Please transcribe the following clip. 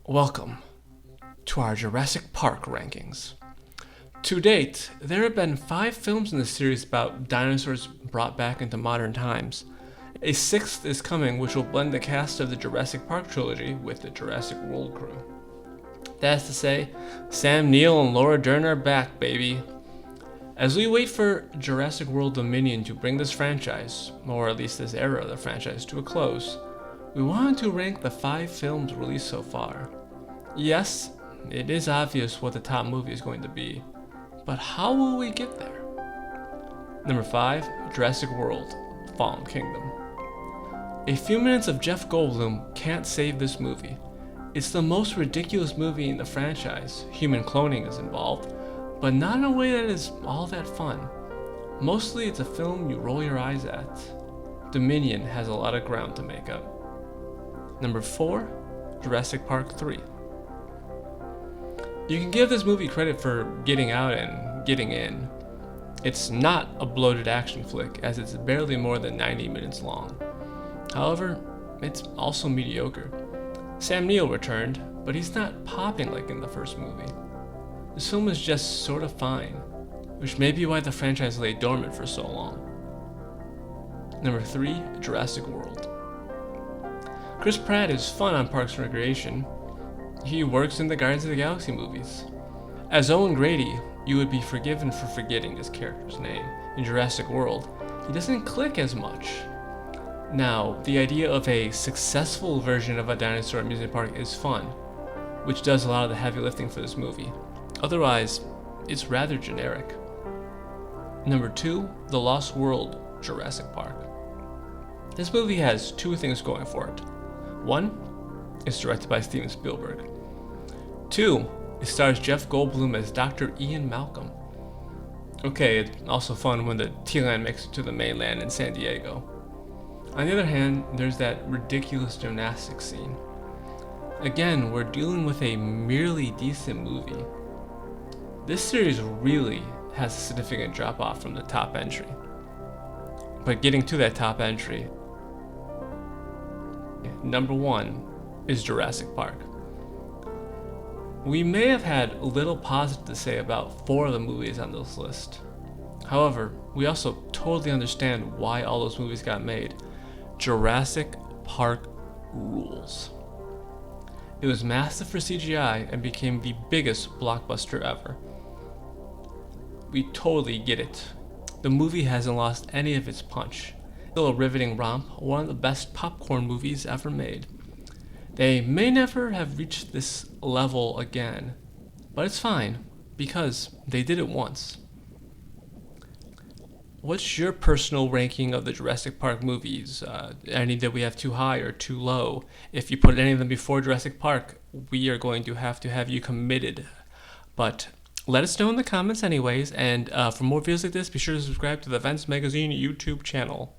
Welcome to our Jurassic Park rankings. To date, there have been 5 films in the series about dinosaurs brought back into modern times. A 6th is coming, which will blend the cast of the Jurassic Park trilogy with the Jurassic World crew. That's to say, Sam Neill and Laura Dern are back, baby. As we wait for Jurassic World Dominion to bring this franchise, or at least this era of the franchise, to a close, we wanted to rank the 5 films released so far. Yes, it is obvious what the top movie is going to be, but how will we get there? Number 5, Jurassic World: Fallen Kingdom. A few minutes of Jeff Goldblum can't save this movie. It's the most ridiculous movie in the franchise. Human cloning is involved, but not in a way that is all that fun. Mostly it's a film you roll your eyes at. Dominion has a lot of ground to make up. Number 4, Jurassic Park 3. You can give this movie credit for getting out and getting in. It's not a bloated action flick, as it's barely more than 90 minutes long. However, it's also mediocre. Sam Neill returned, but he's not popping like in the first movie. This film is just sort of fine, which may be why the franchise lay dormant for so long. Number 3, Jurassic World. Chris Pratt is fun on Parks and Recreation. He works in the Guardians of the Galaxy movies. As Owen Grady, you would be forgiven for forgetting his character's name. In Jurassic World, he doesn't click as much. Now, the idea of a successful version of a dinosaur amusement park is fun, which does a lot of the heavy lifting for this movie. Otherwise, it's rather generic. Number 2, The Lost World: Jurassic Park. This movie has 2 things going for it. 1, it's directed by Steven Spielberg. 2, it stars Jeff Goldblum as Dr. Ian Malcolm. Okay, it's also fun when the T-Land makes it to the mainland in San Diego. On the other hand, there's that ridiculous gymnastics scene. Again, we're dealing with a merely decent movie. This series really has a significant drop-off from the top entry. But getting to that top entry, number 1 is Jurassic Park. We may have had little positive to say about 4 of the movies on this list. However, we also totally understand why all those movies got made. Jurassic Park rules. It was massive for CGI and became the biggest blockbuster ever. We totally get it. The movie hasn't lost any of its punch. Still a riveting romp, one of the best popcorn movies ever made. They may never have reached this level again, but it's fine, because they did it once. What's your personal ranking of the Jurassic Park movies? Any that we have too high or too low? If you put any of them before Jurassic Park, we are going to have you committed. But let us know in the comments anyways, and for more videos like this, be sure to subscribe to the Vents Magazine YouTube channel.